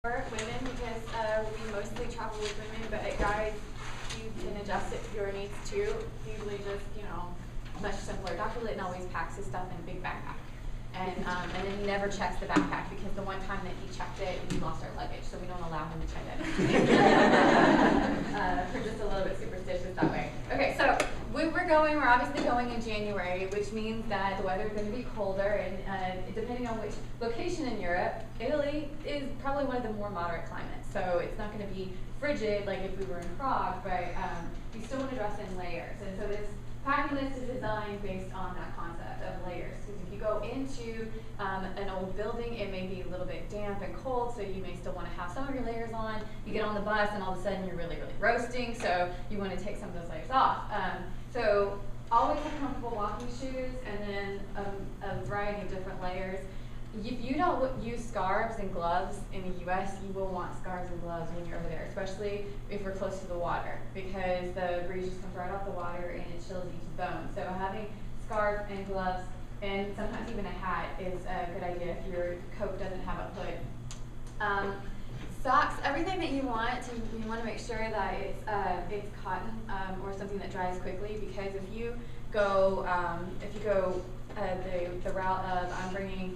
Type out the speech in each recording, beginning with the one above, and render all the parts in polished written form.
for women because we mostly travel with women, but guys, you can adjust it to your needs too. It's usually just, much simpler. Dr. Litton always packs his stuff in a big backpack. And then he never checks the backpack because the one time that he checked it, we lost our luggage, so we don't allow him to check it. We're just a little bit superstitious that way. Okay, so we're obviously going in January, which means that the weather is going to be colder, and depending on which location in Europe, Italy is probably one of the more moderate climates. So it's not going to be frigid like if we were in Prague, but you still want to dress in layers. And so this packing list is designed based on that concept of layers. Because if you go into an old building, it may be a little bit damp and cold, so you may still want to have some of your layers on. You get on the bus, and all of a sudden you're really, really roasting, so you want to take some of those layers off. So always have comfortable walking shoes, and then a variety of different layers. If you don't use scarves and gloves in the U.S., you will want scarves and gloves when you're over there, especially if we're close to the water, because the breeze just comes right off the water and it chills each bone. So having scarves and gloves and sometimes even a hat is a good idea if your coat doesn't have a hood. Socks, everything that you want to make sure that it's cotton or something that dries quickly, because if you go the route of I'm bringing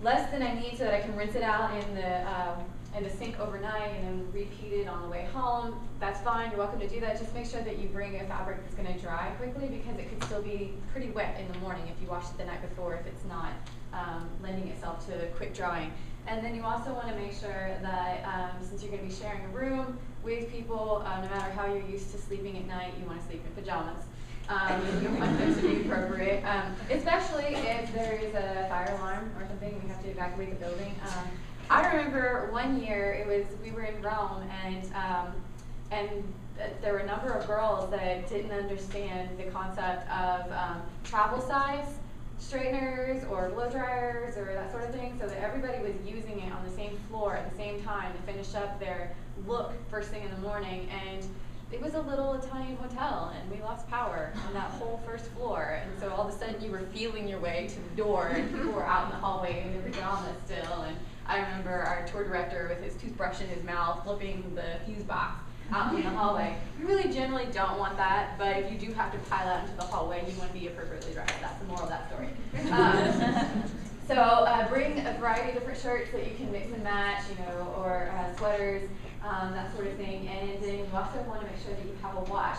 less than I need so that I can rinse it out in the sink overnight and then repeat it on the way home, that's fine. You're welcome to do that. Just make sure that you bring a fabric that's going to dry quickly, because it could still be pretty wet in the morning if you washed it the night before, if it's not lending itself to quick drying. And then you also want to make sure that since you're going to be sharing a room with people, no matter how you're used to sleeping at night, you want to sleep in pajamas. You want them to be appropriate, especially if there is a fire alarm or something, we have to evacuate the building. I remember one year we were in Rome, and there were a number of girls that didn't understand the concept of travel size straighteners or blow dryers or that sort of thing, so that everybody was using it on the same floor at the same time to finish up their look first thing in the morning. And it was a little Italian hotel, and we lost power on that whole first floor. And so all of a sudden you were feeling your way to the door, and people were out in the hallway in their pajamas still. And I remember our tour director with his toothbrush in his mouth flipping the fuse box out in the hallway. You really generally don't want that, but if you do have to pile out into the hallway, you want to be appropriately dressed. That's the moral of that story. So bring a variety of different shirts that you can mix and match, or sweaters, that sort of thing. And then you also want to make sure that you have a watch,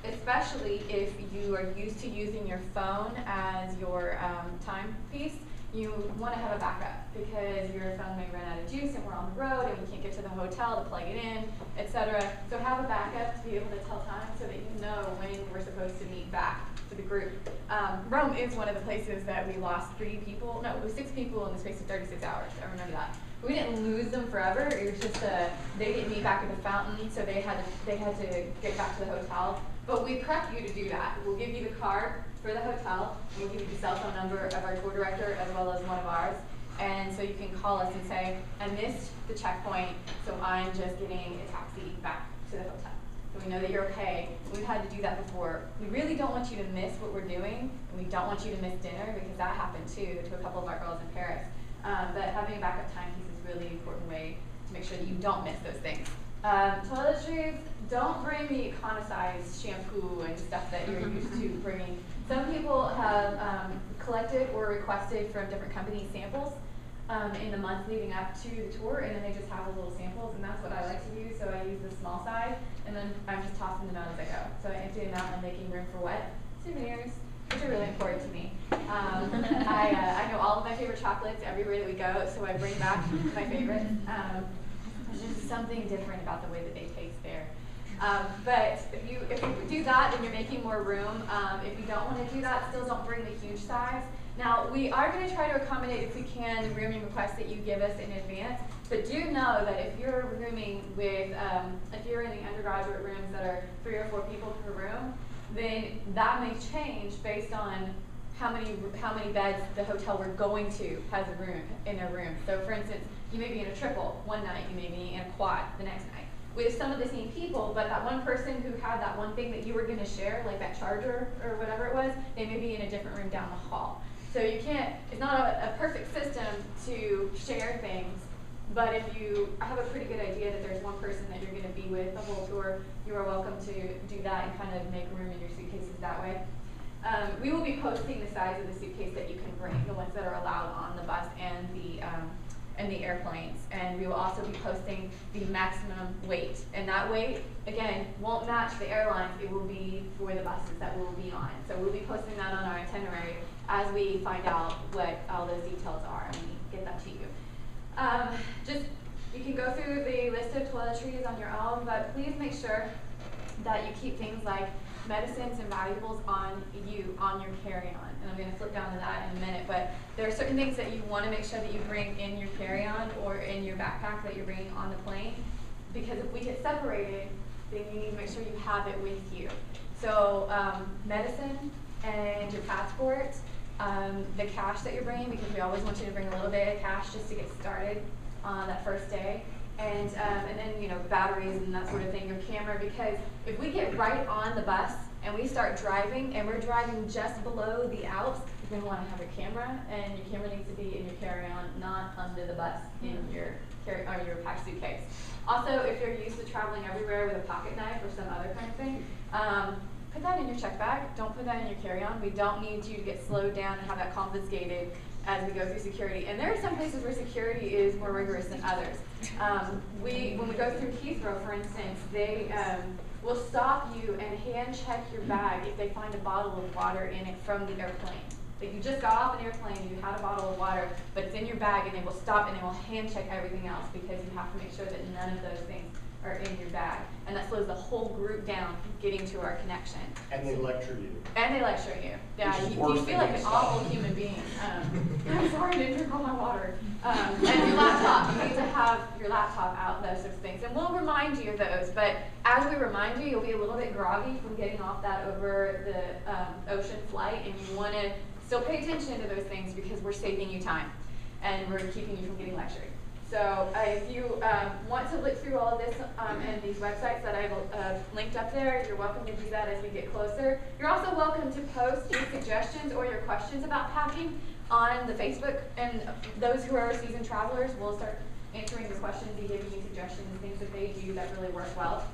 especially if you are used to using your phone as your timepiece. You want to have a backup, because your phone may run out of juice and we're on the road and we can't get to the hotel to plug it in, etc. So have a backup to be able to tell time so that you know when we're supposed to meet back for the group. Rome is one of the places that we lost 6 people in the space of 36 hours. I remember that. We didn't lose them forever. It was just they didn't meet back at the fountain, so they had to get back to the hotel. But we prep you to do that. We'll give you the card for the hotel, and we'll give you the cell phone number of our tour director as well as one of ours. And so you can call us and say, I missed the checkpoint, so I'm just getting a taxi back to the hotel. So we know that you're okay. We've had to do that before. We really don't want you to miss what we're doing, and we don't want you to miss dinner, because that happened too to a couple of our girls in Paris. But having a backup timepiece is a really important way to make sure that you don't miss those things. Toiletries, don't bring the economized shampoo and stuff that you're used to bringing. Some people have collected or requested from different companies samples in the months leading up to the tour, and then they just have the little samples, and that's what I like to do. So I use the small size, and then I'm just tossing them out as I go. So I empty them out and I'm making room for what? Souvenirs, which are really important to me. I know all of my favorite chocolates everywhere that we go, so I bring back my favorites. There's just something different about the way that they taste there. But if you do that, then you're making more room. If you don't want to do that, still don't bring the huge size. Now, we are going to try to accommodate, if we can, the rooming requests that you give us in advance. But do know that if you're rooming with, if you're in the undergraduate rooms that are 3 or 4 people per room, then that may change based on how many beds the hotel we're going to has in a room. So, for instance, you may be in a triple one night, you may be in a quad the next night, with some of the same people, but that one person who had that one thing that you were going to share, like that charger or whatever it was, they may be in a different room down the hall. So you can't, it's not a perfect system to share things But if you have a pretty good idea that there's one person that you're going to be with the whole tour, you are welcome to do that and kind of make room in your suitcases that way. We will be posting the size of the suitcase that you can bring, the ones that are allowed on the bus and the airplanes. And we will also be posting the maximum weight. And that weight, again, won't match the airlines. It will be for the buses that we will be on. So we'll be posting that on our itinerary as we find out what all those details are and we get that to you. You can go through the list of toiletries on your own, but please make sure that you keep things like medicines and valuables on your carry-on. And I'm going to flip down to that in a minute, but there are certain things that you want to make sure that you bring in your carry-on or in your backpack that you're bringing on the plane, because if we get separated, then you need to make sure you have it with you. So medicine and your passport, the cash that you're bringing, because we always want you to bring a little bit of cash just to get started on that first day. And then, batteries and that sort of thing, your camera, because if we get right on the bus and we start driving and we're driving just below the Alps, you're going to want to have your camera, and your camera needs to be in your carry-on, not under the bus in your packed suitcase. Also, if you're used to traveling everywhere with a pocket knife or some other kind of thing, put that in your check bag. Don't put that in your carry-on. We don't need you to get slowed down and have that confiscated as we go through security. And there are some places where security is more rigorous than others. When we go through Heathrow, for instance, they will stop you and hand check your bag if they find a bottle of water in it from the airplane. Like you just got off an airplane, you had a bottle of water, but it's in your bag, and they will stop and they will hand check everything else, because you have to make sure that none of those things are in your bag. And that slows the whole group down getting to our connection. And they lecture you. And they lecture you. Yeah, you feel like an awful human being. I'm sorry I didn't drink all my water. And your laptop. You need to have your laptop out, those sorts of things. And we'll remind you of those. But as we remind you, you'll be a little bit groggy from getting off that over the ocean flight. And you want to still pay attention to those things, because we're saving you time. And we're keeping you from getting lectured. So if you want to look through all of this and these websites that I've linked up there, you're welcome to do that as we get closer. You're also welcome to post your suggestions or your questions about packing on the Facebook, and those who are seasoned travelers will start answering the questions and giving you suggestions, things that they do that really work well.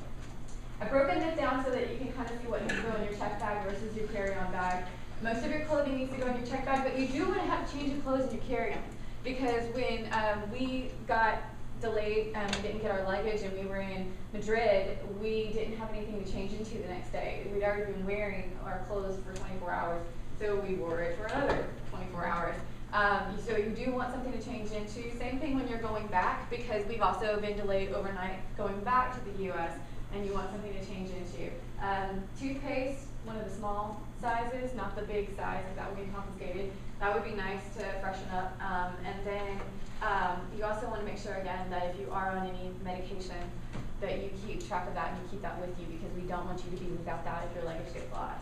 I've broken this down so that you can kind of see what needs to go in your check bag versus your carry-on bag. Most of your clothing needs to go in your check bag, but you do want to have a change of clothes in your carry-on. Because when we got delayed and we didn't get our luggage and we were in Madrid, we didn't have anything to change into the next day. We'd already been wearing our clothes for 24 hours, so we wore it for another 24 hours. So you do want something to change into. Same thing when you're going back, because we've also been delayed overnight going back to the US, and you want something to change into. Toothpaste, one of the small sizes, not the big size, because that would be confiscated. That would be nice to freshen up. And then you also want to make sure, again, that if you are on any medication, that you keep track of that and you keep that with you, because we don't want you to be without that if your luggage gets lost.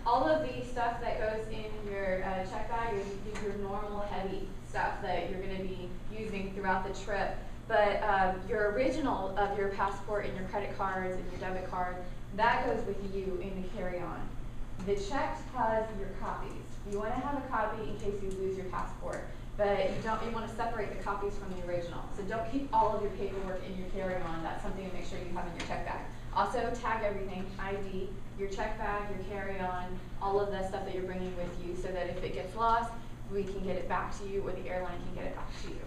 All of the stuff that goes in your check bag is your normal heavy stuff that you're going to be using throughout the trip. But your original of your passport and your credit cards and your debit card, that goes with you in the carry-on. The check has your copies. You want to have a copy in case you lose your passport, but you want to separate the copies from the original. So don't keep all of your paperwork in your carry-on. That's something to make sure you have in your check bag. Also, tag everything, ID, your check bag, your carry-on, all of the stuff that you're bringing with you, so that if it gets lost, we can get it back to you, or the airline can get it back to you.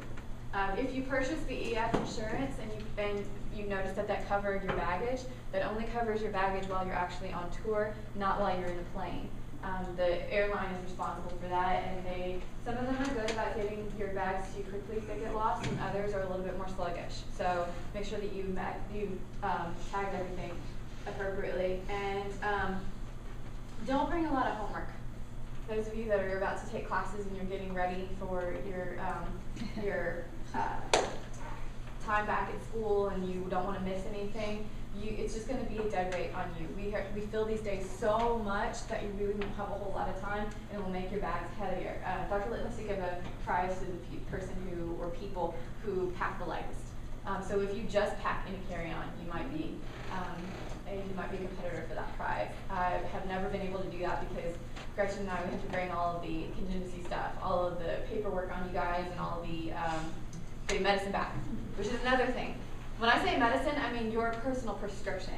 If you purchase the EF insurance and you notice that covered your baggage, that only covers your baggage while you're actually on tour, not while you're in the plane. The airline is responsible for that, and some of them are good about getting your bags to you quickly if they get lost, and others are a little bit more sluggish. So make sure that you tagged everything appropriately, and don't bring a lot of homework. Those of you that are about to take classes and you're getting ready for your time back at school and you don't want to miss anything, it's just going to be a dead weight on you. We fill these days so much that you really won't have a whole lot of time, and it will make your bags heavier. Dr. Litton likes to give a prize to the person or people who pack the lightest. So if you just pack in a carry-on, you might be a competitor for that prize. I have never been able to do that because Gretchen and I, we have to bring all of the contingency stuff, all of the paperwork on you guys, and all of the say medicine bag, which is another thing. When I say medicine, I mean your personal prescription.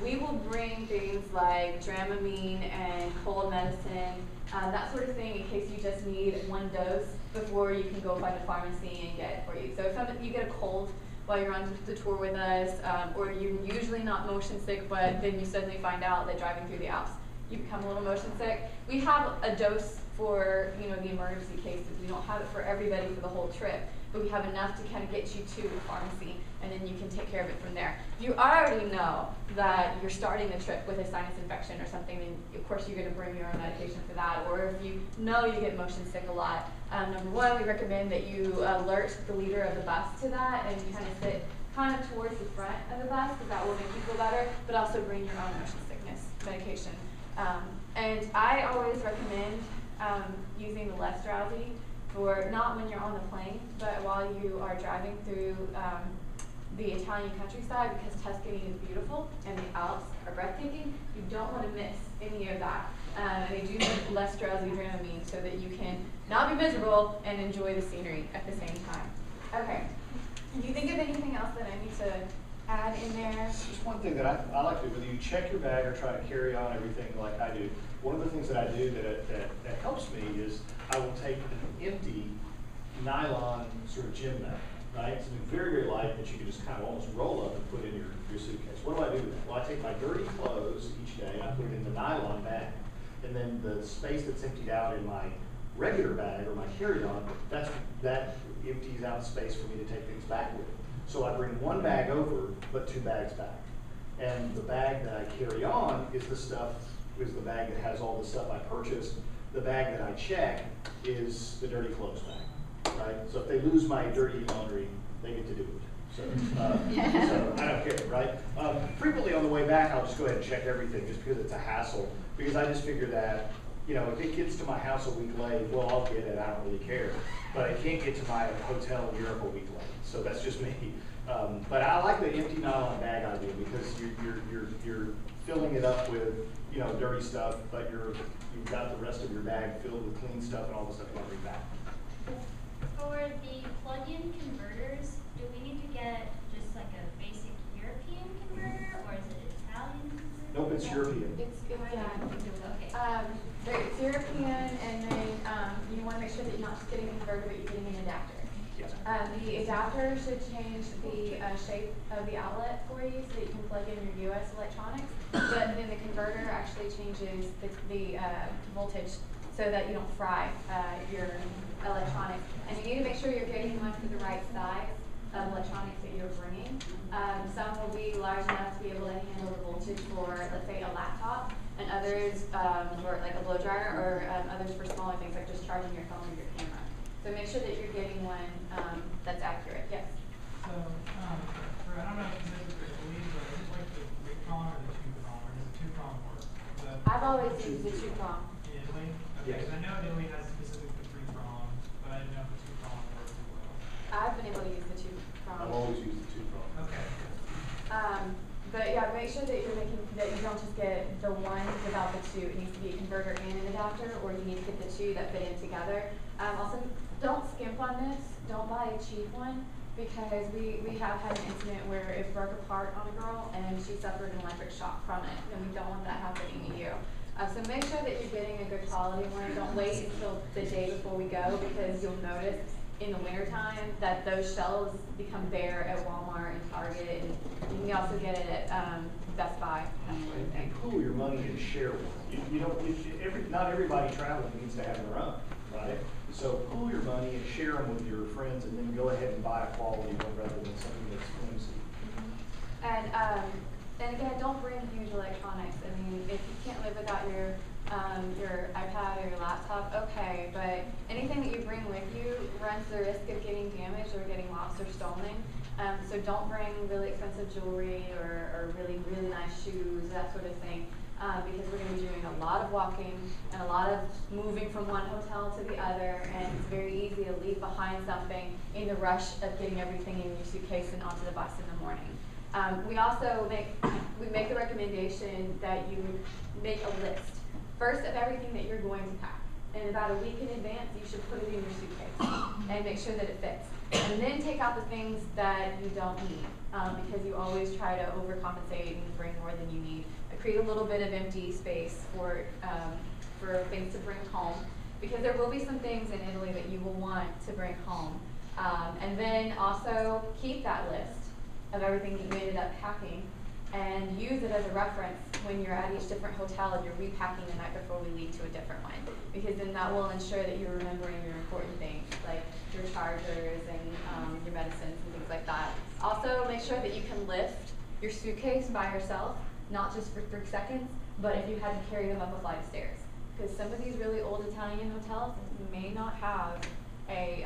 We will bring things like Dramamine and cold medicine, that sort of thing, in case you just need one dose before you can go find a pharmacy and get it for you. So if you get a cold while you're on the tour with us, or you're usually not motion sick, but then you suddenly find out that driving through the Alps, you become a little motion sick, we have a dose for the emergency cases. We don't have it for everybody for the whole trip, but we have enough to kind of get you to the pharmacy, and then you can take care of it from there. If you already know that you're starting the trip with a sinus infection or something, then of course you're going to bring your own medication for that. Or if you know you get motion sick a lot, number one, we recommend that you alert the leader of the bus to that and kind of sit kind of towards the front of the bus, because that will make you feel better, but also bring your own motion sickness medication. And I always recommend using the Less Drowsy for not when you're on the plane, but while you are driving through the Italian countryside, because Tuscany is beautiful and the Alps are breathtaking. You don't want to miss any of that. They do make Less Drowsy Dramamine so that you can not be miserable and enjoy the scenery at the same time. Okay. Do you think of anything else that I need to add in there? Just one thing that I like to do, whether you check your bag or try to carry on everything like I do, one of the things that I do that helps me is I will take an empty nylon sort of gym bag, right? Something very, very light that you can just kind of almost roll up and put in your suitcase. What do I do with that? Well, I take my dirty clothes each day and I put it in the nylon bag. And then the space that's emptied out in my regular bag or my carry-on, that empties out space for me to take things back with. So I bring one bag over, but two bags back. And the bag that I carry on is the bag that has all the stuff I purchased. The bag that I check is the dirty clothes bag, right? So if they lose my dirty laundry, they get to do it. So I don't care, right? Frequently on the way back, I'll just go ahead and check everything just because it's a hassle. Because I just figure that, if it gets to my house a week late, well, I'll get it, I don't really care. But I can't get to my hotel in Europe a week late, so that's just me. But I like the empty nylon bag idea because you're filling it up with dirty stuff, but you've got the rest of your bag filled with clean stuff and all the stuff you want to bring back. For the plug-in converters, do we need to get just like a basic European converter, or is it Italian converter? Nope, it's European. It's Okay. It's European, and then you want to make sure that you're not just getting a converter, but you're getting an adapter. Yes. The adapter should change the shape of the outlet for you so that you can plug in your US electronics, but then the converter actually changes the voltage so that you don't fry your electronics. And you need to make sure you're getting one for the right size of electronics that you're bringing. Some will be large enough to be able to handle the voltage for, let's say, a laptop, and others for like a blow dryer, or others for smaller things like just charging your phone or your camera. So make sure that you're getting one that's accurate. Yes? So, I don't know if this is great, but is it like the big prong or the two prong, or does the two prong work? I've always used the two prong. Italy? Okay, because I know Italy has specific the three prong, but I didn't know if the two prong works as well. I've been able to use the two prong. I've always used the two prong. Okay. But yeah, make sure that you don't just get the one without the two. It needs to be a converter and an adapter, or you need to get the two that fit in together. Also, don't skimp on this. Don't buy a cheap one, because we have had an incident where it broke apart on a girl and she suffered an electric shock from it, and we don't want that happening to you. So make sure that you're getting a good quality one. Don't wait until the day before we go, because you'll notice in the wintertime that those shelves become bare at Walmart and Target, and you can also get it at Best Buy. And pool your money and share one. Not everybody traveling needs to have their own, right? So pool your money and share them with your friends, and then go ahead and buy a quality one rather than something that's flimsy. And again, don't bring huge electronics. I mean, if you can't live without your iPad or your laptop, okay, but anything that you bring with you runs the risk of getting damaged or getting lost or stolen. So don't bring really expensive jewelry or really, really nice shoes, that sort of thing, because we're going to be doing a lot of walking and a lot of moving from one hotel to the other, and it's very easy to leave behind something in the rush of getting everything in your suitcase and onto the bus in the morning. We also make the recommendation that you make a list first of everything that you're going to pack. And about a week in advance, you should put it in your suitcase and make sure that it fits. and then take out the things that you don't need, because you always try to overcompensate and bring more than you need. Create a little bit of empty space for things to bring home, because there will be some things in Italy that you will want to bring home. And then also keep that list of everything that you ended up packing and use it as a reference when you're at each different hotel and you're repacking the night before we leave to a different one. Because then that will ensure that you're remembering your important things, like your chargers and your medicines and things like that. Also, make sure that you can lift your suitcase by yourself, not just for 3 seconds, but if you had to carry them up a flight of stairs. Because some of these really old Italian hotels may not have an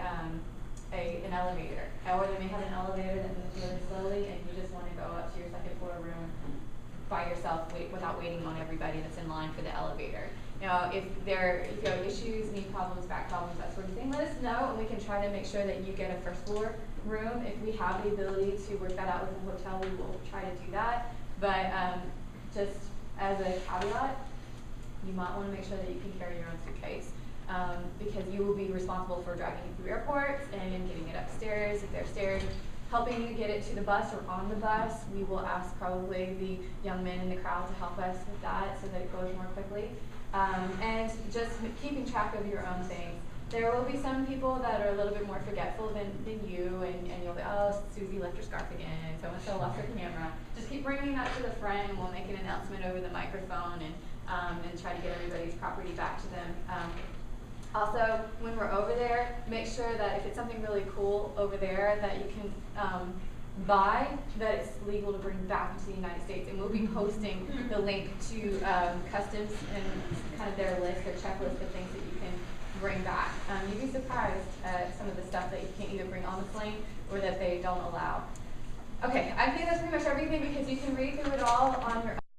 elevator, or they may have an elevator that moves really slowly, and you just want to go up to your 2nd floor room by yourself, without waiting on everybody that's in line for the elevator. You know, if you have issues, knee problems, back problems, that sort of thing, let us know, and we can try to make sure that you get a 1st floor room. If we have the ability to work that out with the hotel, we will try to do that. But just as a caveat, you might want to make sure that you can carry your own suitcase, because you will be responsible for driving it through airports and getting it upstairs. If there's stairs, helping you get it to the bus or on the bus, we will ask probably the young men in the crowd to help us with that so that it goes more quickly. And just keeping track of your own things. There will be some people that are a little bit more forgetful than you, and you'll be, oh, Susie left her scarf again, so-and-so lost her camera. Just keep bringing that to the front, and we'll make an announcement over the microphone and try to get everybody's property back to them. Also, when we're over there, make sure that if it's something really cool over there that you can buy, that it's legal to bring back into the United States. And we'll be posting the link to customs and kind of their list, their checklist of things that you can bring back. You'd be surprised at some of the stuff that you can't either bring on the plane or that they don't allow. Okay, I think that's pretty much everything, because you can read through